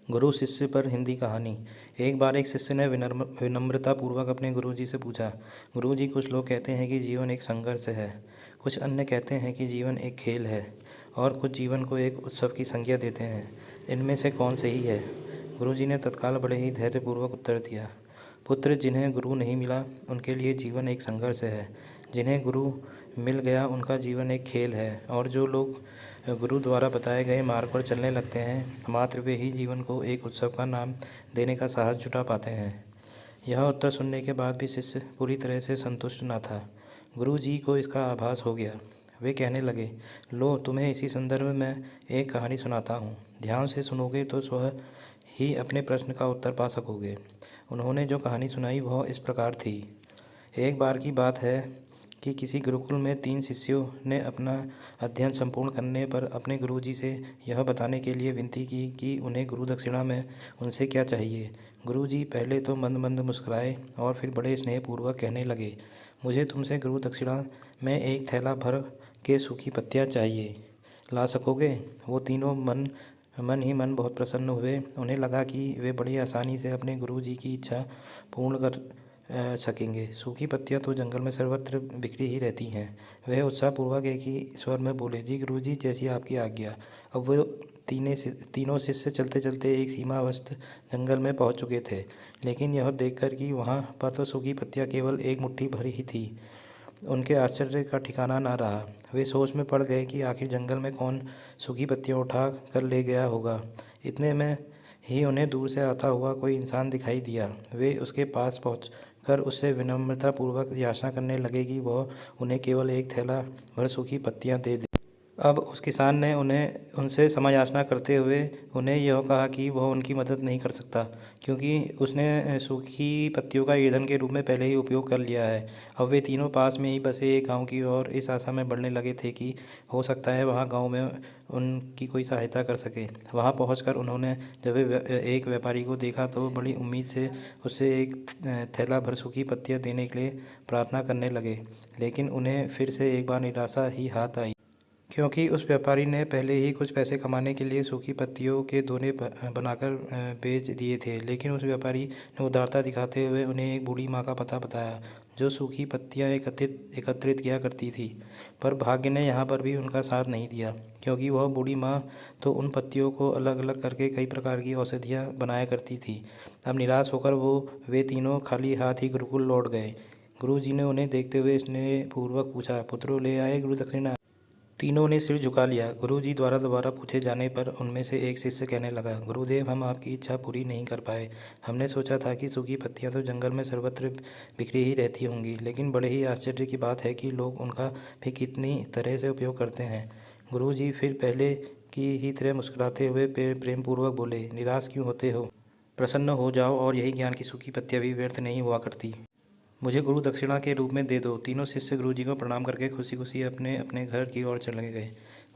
गुरु शिष्य पर हिंदी कहानी। एक बार एक शिष्य ने विनम्रतापूर्वक अपने गुरुजी से पूछा, गुरुजी, कुछ लोग कहते हैं कि जीवन एक संघर्ष है, कुछ अन्य कहते हैं कि जीवन एक खेल है, और कुछ जीवन को एक उत्सव की संज्ञा देते हैं। इनमें से कौन सही है? गुरुजी ने तत्काल बड़े ही धैर्यपूर्वक उत्तर दिया, पुत्र, जिन्हें गुरु नहीं मिला उनके लिए जीवन एक संघर्ष है, जिन्हें गुरु मिल गया उनका जीवन एक खेल है, और जो लोग गुरु द्वारा बताए गए मार्ग पर चलने लगते हैं, मात्र वे ही जीवन को एक उत्सव का नाम देने का साहस जुटा पाते हैं। यह उत्तर सुनने के बाद भी शिष्य पूरी तरह से संतुष्ट न था। गुरु जी को इसका आभास हो गया। वे कहने लगे, लो, तुम्हें इसी संदर्भ में एक कहानी सुनाता हूँ। ध्यान से सुनोगे तो स्वयं ही अपने प्रश्न का उत्तर पा सकोगे। उन्होंने जो कहानी सुनाई वह इस प्रकार थी। एक बार की बात है कि किसी गुरुकुल में 3 शिष्यों ने अपना अध्ययन संपूर्ण करने पर अपने गुरुजी से यह बताने के लिए विनती की कि उन्हें गुरु दक्षिणा में उनसे क्या चाहिए। गुरुजी पहले तो मंद मंद मुस्कुराए और फिर बड़े स्नेहपूर्वक कहने लगे, मुझे तुमसे गुरु दक्षिणा में एक थैला भर के सूखी पत्तियाँ चाहिए, ला सकोगे? वो तीनों मन ही मन बहुत प्रसन्न हुए। उन्हें लगा कि वे बड़ी आसानी से अपने गुरुजी की इच्छा पूर्ण कर सकेंगे। सूखी पत्तियाँ तो जंगल में सर्वत्र बिखरी ही रहती हैं। वह उत्साहपूर्वक एक ही स्वर में बोले, जी गुरुजी, जैसी आपकी आज्ञा। अब वो तीनों शिष्य चलते चलते एक सीमावस्थ जंगल में पहुंच चुके थे, लेकिन यह देखकर कि वहां पर तो सूखी पत्तियाँ केवल एक मुट्ठी भर ही थी, उनके आश्चर्य का ठिकाना न रहा। वे सोच में पड़ गए कि आखिर जंगल में कौन सूखी पत्तियाँ उठा कर ले गया होगा। इतने में ही उन्हें दूर से आता हुआ कोई इंसान दिखाई दिया। वे उसके पास पहुंचकर उससे विनम्रतापूर्वक याचना करने लगे कि वह उन्हें केवल एक थैला भर सूखी पत्तियाँ दे दे। अब उस किसान ने उनसे क्षमा याचना करते हुए उन्हें यह कहा कि वह उनकी मदद नहीं कर सकता, क्योंकि उसने सूखी पत्तियों का ईंधन के रूप में पहले ही उपयोग कर लिया है। अब वे तीनों पास में ही बसे एक गांव की ओर इस आशा में बढ़ने लगे थे कि हो सकता है वहाँ गांव में उनकी कोई सहायता कर सके। वहाँ पहुंचकर उन्होंने जब एक व्यापारी को देखा तो बड़ी उम्मीद से उससे एक थैला भर सूखी पत्तियाँ देने के लिए प्रार्थना करने लगे, लेकिन उन्हें फिर से एक बार निराशा ही हाथ आई, क्योंकि उस व्यापारी ने पहले ही कुछ पैसे कमाने के लिए सूखी पत्तियों के दोने बनाकर बेच दिए थे। लेकिन उस व्यापारी ने उदारता दिखाते हुए उन्हें एक बूढ़ी माँ का पता बताया, जो सूखी पत्तियाँ एकत्रित किया करती थी। पर भाग्य ने यहाँ पर भी उनका साथ नहीं दिया, क्योंकि वह बूढ़ी माँ तो उन पत्तियों को अलग अलग करके कई प्रकार की औषधियाँ बनाया करती थी। अब निराश होकर वे तीनों खाली हाथ ही गुरुकुल लौट गए। गुरु जी ने उन्हें देखते हुए स्नेहपूर्वक पूछा, पुत्रों, ले आए गुरु दक्षिणा? तीनों ने सिर झुका लिया। गुरुजी द्वारा दोबारा पूछे जाने पर उनमें से एक शिष्य कहने लगा, गुरुदेव, हम आपकी इच्छा पूरी नहीं कर पाए। हमने सोचा था कि सूखी पत्तियां तो जंगल में सर्वत्र बिखरी ही रहती होंगी, लेकिन बड़े ही आश्चर्य की बात है कि लोग उनका भी कितनी तरह से उपयोग करते हैं। गुरुजी फिर पहले की ही तरह मुस्कुराते हुए प्रेमपूर्वक बोले, निराश क्यों होते हो? प्रसन्न हो जाओ, और यही ज्ञान की सूखी पत्तियाँ भी व्यर्थ नहीं हुआ करती। मुझे गुरु दक्षिणा के रूप में दे दो। तीनों शिष्य गुरुजी को प्रणाम करके खुशी खुशी अपने अपने घर की ओर चले गए।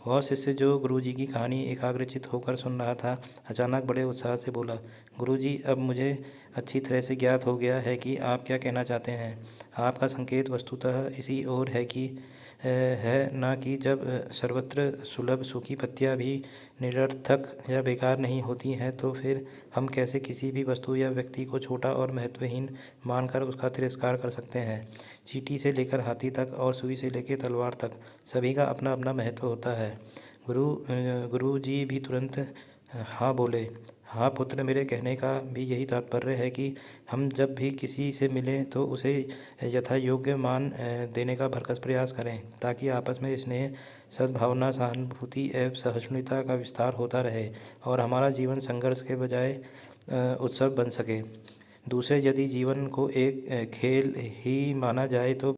वह शिष्य जो गुरुजी की कहानी एकाग्रचित होकर सुन रहा था, अचानक बड़े उत्साह से बोला, गुरुजी, अब मुझे अच्छी तरह से ज्ञात हो गया है कि आप क्या कहना चाहते हैं। आपका संकेत वस्तुतः इसी ओर है कि है ना कि जब सर्वत्र सुलभ सूखी पत्तियाँ भी निरर्थक या बेकार नहीं होती हैं, तो फिर हम कैसे किसी भी वस्तु या व्यक्ति को छोटा और महत्वहीन मानकर उसका तिरस्कार कर सकते हैं। चींटी से लेकर हाथी तक और सुई से लेकर तलवार तक सभी का अपना अपना महत्व होता है। गुरु जी भी तुरंत हाँ बोले, हाँ पुत्र, मेरे कहने का भी यही तात्पर्य है कि हम जब भी किसी से मिलें तो उसे यथा योग्य मान देने का भरसक प्रयास करें, ताकि आपस में स्नेह, सद्भावना, सहानुभूति एवं सहिष्णुता का विस्तार होता रहे और हमारा जीवन संघर्ष के बजाय उत्सव बन सके। दूसरे, यदि जीवन को एक खेल ही माना जाए तो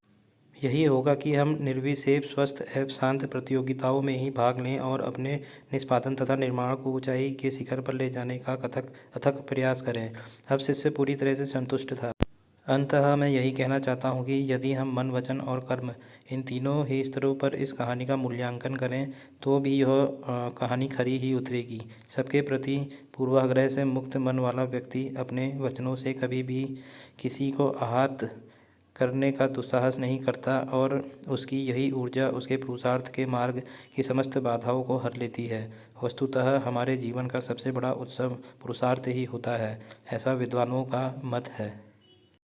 यही होगा कि हम निर्विक्षेप, स्वस्थ एवं शांत प्रतियोगिताओं में ही भाग लें और अपने निष्पादन तथा निर्माण को ऊंचाई के शिखर पर ले जाने का अथक प्रयास करें। अब शिष्य पूरी तरह से संतुष्ट था। अंततः मैं यही कहना चाहता हूँ कि यदि हम मन, वचन और कर्म, इन तीनों ही स्तरों पर इस कहानी का मूल्यांकन करें तो भी यह कहानी खरी ही उतरेगी। सबके प्रति पूर्वाग्रह से मुक्त मन वाला व्यक्ति अपने वचनों से कभी भी किसी को आहत करने का दुस्साहस नहीं करता और उसकी यही ऊर्जा उसके पुरुषार्थ के मार्ग की समस्त बाधाओं को हर लेती है। वस्तुतः हमारे जीवन का सबसे बड़ा उत्सव पुरुषार्थ ही होता है, ऐसा विद्वानों का मत है।